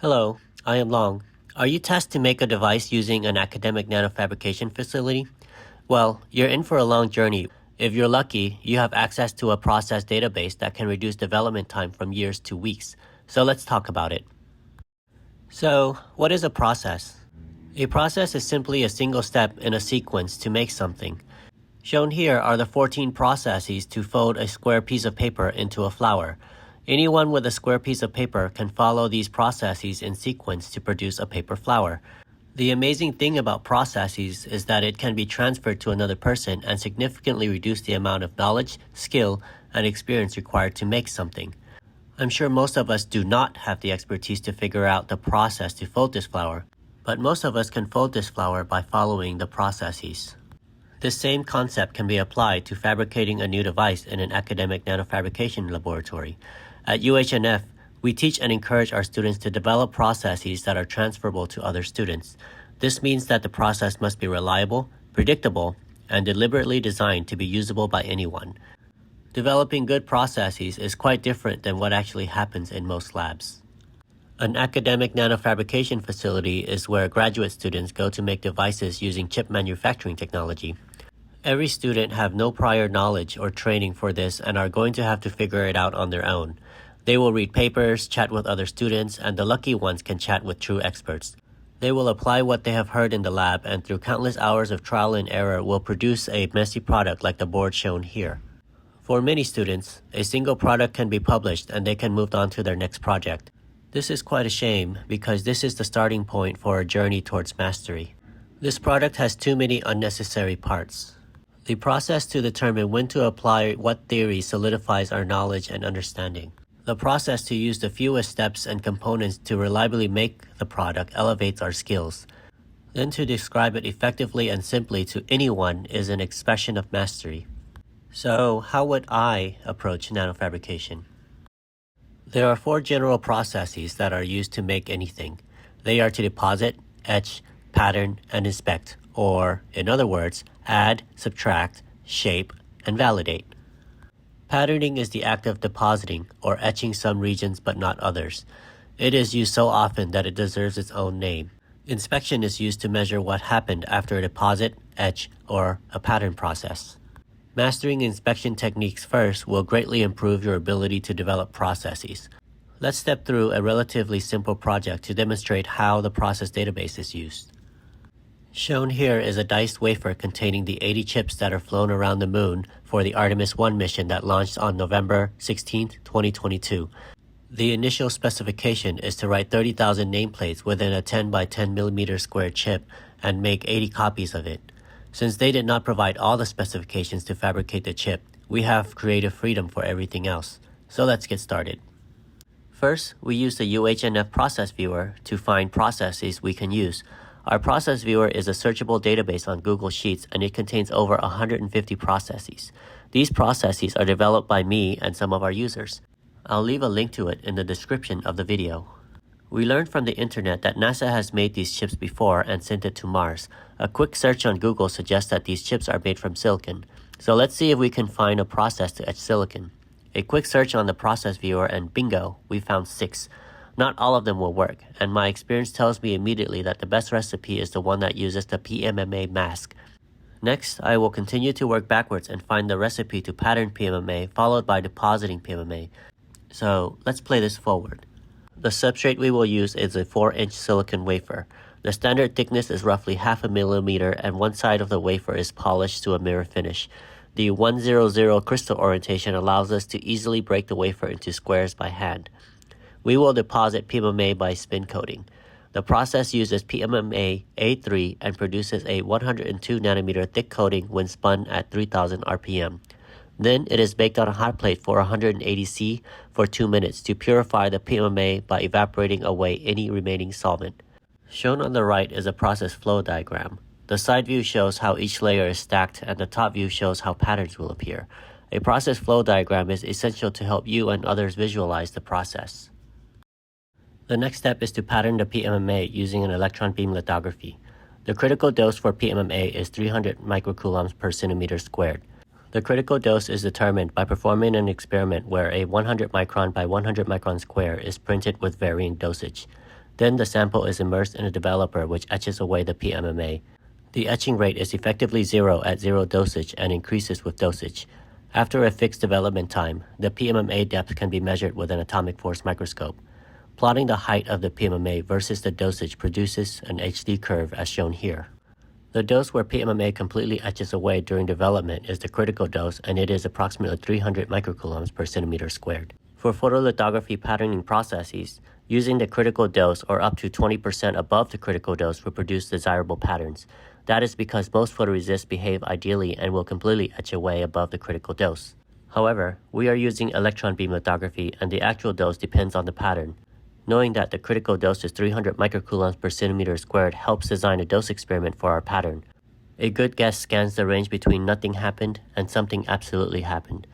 Hello, I am Long. Are you tasked to make a device using an academic nanofabrication facility? Well, you're in for a long journey. If you're lucky, you have access to a process database that can reduce development time from years to weeks. So let's talk about it. So, what is a process? A process is simply a single step in a sequence to make something. Shown here are the 14 processes to fold a square piece of paper into a flower. Anyone with a square piece of paper can follow these processes in sequence to produce a paper flower. The amazing thing about processes is that it can be transferred to another person and significantly reduce the amount of knowledge, skill, and experience required to make something. I'm sure most of us do not have the expertise to figure out the process to fold this flower, but most of us can fold this flower by following the processes. This same concept can be applied to fabricating a new device in an academic nanofabrication laboratory. At UHNF, we teach and encourage our students to develop processes that are transferable to other students. This means that the process must be reliable, predictable, and deliberately designed to be usable by anyone. Developing good processes is quite different than what actually happens in most labs. An academic nanofabrication facility is where graduate students go to make devices using chip manufacturing technology. Every student have no prior knowledge or training for this and are going to have to figure it out on their own. They will read papers, chat with other students, and the lucky ones can chat with true experts. They will apply what they have heard in the lab and through countless hours of trial and error will produce a messy product like the board shown here. For many students, a single product can be published and they can move on to their next project. This is quite a shame because this is the starting point for a journey towards mastery. This product has too many unnecessary parts. The process to determine when to apply what theory solidifies our knowledge and understanding. The process to use the fewest steps and components to reliably make the product elevates our skills. Then to describe it effectively and simply to anyone is an expression of mastery. So, how would I approach nanofabrication? There are 4 general processes that are used to make anything. They are to deposit, etch, pattern, and inspect, or, in other words, add, subtract, shape, and validate. Patterning is the act of depositing or etching some regions but not others. It is used so often that it deserves its own name. Inspection is used to measure what happened after a deposit, etch, or a pattern process. Mastering inspection techniques first will greatly improve your ability to develop processes. Let's step through a relatively simple project to demonstrate how the process database is used. Shown here is a diced wafer containing the 80 chips that are flown around the moon for the Artemis 1 mission that launched on November 16, 2022. The initial specification is to write 30,000 nameplates within a 10 by 10 millimeter square chip and make 80 copies of it. Since they did not provide all the specifications to fabricate the chip, we have creative freedom for everything else. So let's get started. First, we use the UHNF process viewer to find processes we can use. Our process viewer is a searchable database on Google Sheets and it contains over 150 processes. These processes are developed by me and some of our users. I'll leave a link to it in the description of the video. We learned from the internet that NASA has made these chips before and sent it to Mars. A quick search on Google suggests that these chips are made from silicon. So let's see if we can find a process to etch silicon. A quick search on the process viewer and bingo, we found 6. Not all of them will work, and my experience tells me immediately that the best recipe is the one that uses the PMMA mask. Next, I will continue to work backwards and find the recipe to pattern PMMA followed by depositing PMMA. So let's play this forward. The substrate we will use is a 4-inch silicon wafer. The standard thickness is roughly 0.5 millimeter and one side of the wafer is polished to a mirror finish. The 100 crystal orientation allows us to easily break the wafer into squares by hand. We will deposit PMMA by spin coating. The process uses PMMA A3 and produces a 102 nanometer thick coating when spun at 3000 RPM. Then it is baked on a hot plate for 180 C for 2 minutes to purify the PMMA by evaporating away any remaining solvent. Shown on the right is a process flow diagram. The side view shows how each layer is stacked and the top view shows how patterns will appear. A process flow diagram is essential to help you and others visualize the process. The next step is to pattern the PMMA using an electron beam lithography. The critical dose for PMMA is 300 microcoulombs per centimeter squared. The critical dose is determined by performing an experiment where a 100 micron by 100 micron square is printed with varying dosage. Then the sample is immersed in a developer which etches away the PMMA. The etching rate is effectively zero at zero dosage and increases with dosage. After a fixed development time, the PMMA depth can be measured with an atomic force microscope. Plotting the height of the PMMA versus the dosage produces an HD curve as shown here. The dose where PMMA completely etches away during development is the critical dose, and it is approximately 300 microcoulombs per centimeter squared. For photolithography patterning processes, using the critical dose or up to 20% above the critical dose will produce desirable patterns. That is because most photoresists behave ideally and will completely etch away above the critical dose. However, we are using electron beam lithography and the actual dose depends on the pattern. Knowing that the critical dose is 300 microcoulombs per centimeter squared helps design a dose experiment for our pattern. A good guess scans the range between nothing happened and something absolutely happened.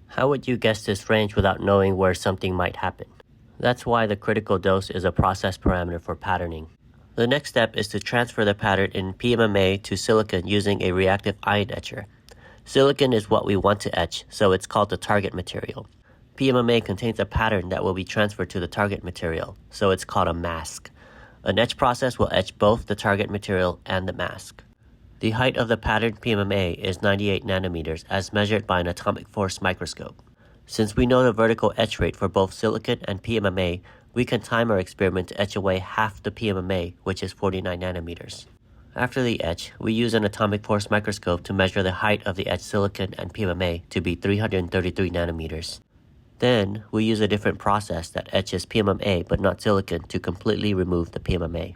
How would you guess this range without knowing where something might happen? That's why the critical dose is a process parameter for patterning. The next step is to transfer the pattern in PMMA to silicon using a reactive ion etcher. Silicon is what we want to etch, so it's called the target material. PMMA contains a pattern that will be transferred to the target material, so it's called a mask. An etch process will etch both the target material and the mask. The height of the patterned PMMA is 98 nanometers as measured by an atomic force microscope. Since we know the vertical etch rate for both silicon and PMMA, we can time our experiment to etch away half the PMMA, which is 49 nanometers. After the etch, we use an atomic force microscope to measure the height of the etched silicon and PMMA to be 333 nanometers. Then, we use a different process that etches PMMA but not silicon to completely remove the PMMA.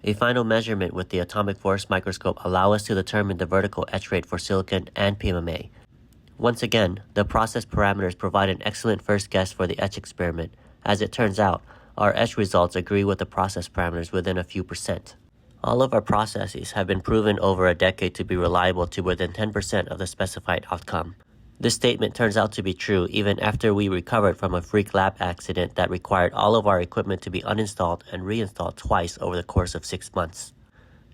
A final measurement with the atomic force microscope allows us to determine the vertical etch rate for silicon and PMMA. Once again, the process parameters provide an excellent first guess for the etch experiment. As it turns out, our etch results agree with the process parameters within a few percent. All of our processes have been proven over a decade to be reliable to within 10% of the specified outcome. This statement turns out to be true even after we recovered from a freak lab accident that required all of our equipment to be uninstalled and reinstalled twice over the course of 6 months.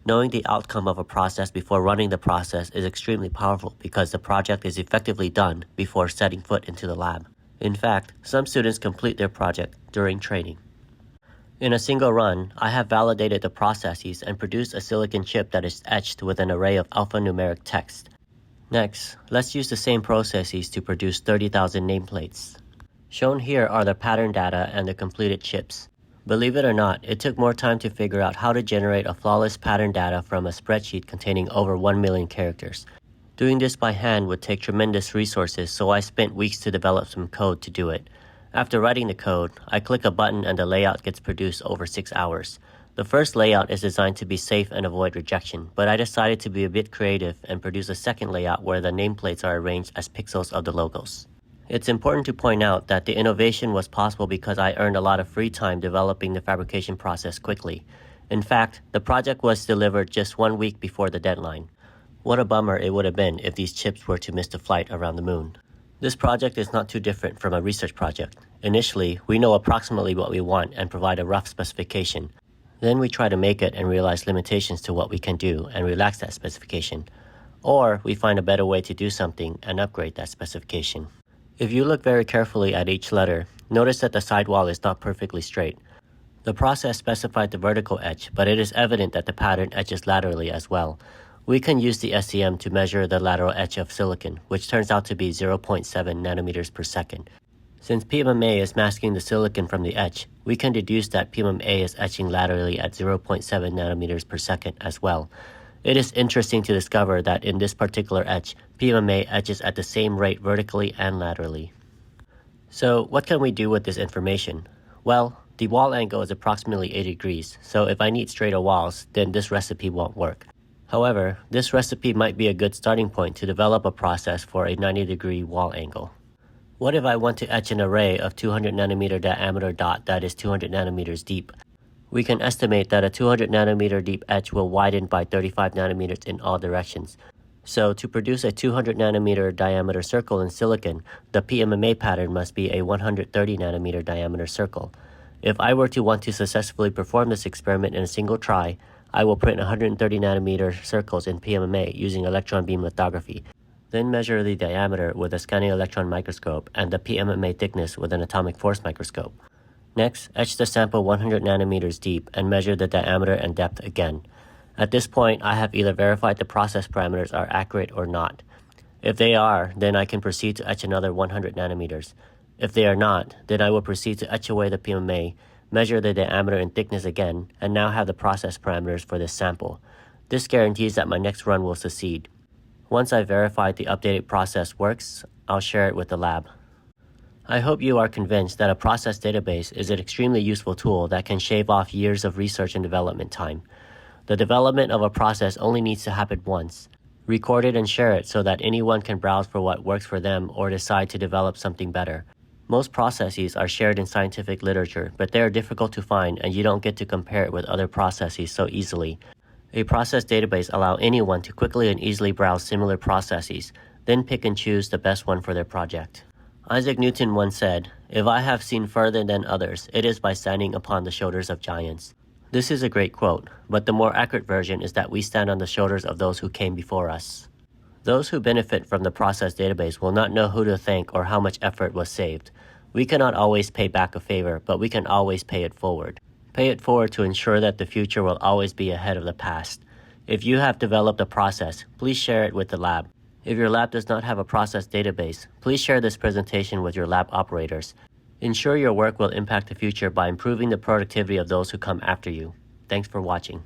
Knowing the outcome of a process before running the process is extremely powerful because the project is effectively done before setting foot into the lab. In fact, some students complete their project during training. In a single run, I have validated the processes and produced a silicon chip that is etched with an array of alphanumeric text. Next, let's use the same processes to produce 30,000 nameplates. Shown here are the pattern data and the completed chips. Believe it or not, it took more time to figure out how to generate a flawless pattern data from a spreadsheet containing over 1 million characters. Doing this by hand would take tremendous resources, so I spent weeks to develop some code to do it. After writing the code, I click a button and the layout gets produced over 6 hours. The first layout is designed to be safe and avoid rejection, but I decided to be a bit creative and produce a second layout where the nameplates are arranged as pixels of the logos. It's important to point out that the innovation was possible because I earned a lot of free time developing the fabrication process quickly. In fact, the project was delivered just 1 week before the deadline. What a bummer it would have been if these chips were to miss the flight around the moon. This project is not too different from a research project. Initially, we know approximately what we want and provide a rough specification. Then we try to make it and realize limitations to what we can do and relax that specification. Or we find a better way to do something and upgrade that specification. If you look very carefully at each letter, notice that the sidewall is not perfectly straight. The process specified the vertical etch, but it is evident that the pattern etches laterally as well. We can use the SEM to measure the lateral etch of silicon, which turns out to be 0.7 nanometers per second. Since PMMA is masking the silicon from the etch, we can deduce that PMMA is etching laterally at 0.7 nanometers per second as well. It is interesting to discover that in this particular etch, PMMA etches at the same rate vertically and laterally. So what can we do with this information? Well, the wall angle is approximately 80 degrees, so if I need straighter walls, then this recipe won't work. However, this recipe might be a good starting point to develop a process for a 90-degree wall angle. What if I want to etch an array of 200 nanometer diameter dot that is 200 nanometers deep? We can estimate that a 200 nanometer deep etch will widen by 35 nanometers in all directions. So to produce a 200 nanometer diameter circle in silicon, the PMMA pattern must be a 130 nanometer diameter circle. If I were to want to successfully perform this experiment in a single try, I will print 130 nanometer circles in PMMA using electron beam lithography, then measure the diameter with a scanning electron microscope and the PMMA thickness with an atomic force microscope. Next, etch the sample 100 nanometers deep and measure the diameter and depth again. At this point, I have either verified the process parameters are accurate or not. If they are, then I can proceed to etch another 100 nanometers. If they are not, then I will proceed to etch away the PMMA, measure the diameter and thickness again, and now have the process parameters for this sample. This guarantees that my next run will succeed. Once I've verified the updated process works, I'll share it with the lab. I hope you are convinced that a process database is an extremely useful tool that can shave off years of research and development time. The development of a process only needs to happen once. Record it and share it so that anyone can browse for what works for them or decide to develop something better. Most processes are shared in scientific literature, but they are difficult to find and you don't get to compare it with other processes so easily. A process database allows anyone to quickly and easily browse similar processes, then pick and choose the best one for their project. Isaac Newton once said, "If I have seen further than others, it is by standing upon the shoulders of giants." This is a great quote, but the more accurate version is that we stand on the shoulders of those who came before us. Those who benefit from the process database will not know who to thank or how much effort was saved. We cannot always pay back a favor, but we can always pay it forward. Pay it forward to ensure that the future will always be ahead of the past. If you have developed a process, please share it with the lab. If your lab does not have a process database, please share this presentation with your lab operators. Ensure your work will impact the future by improving the productivity of those who come after you. Thanks for watching.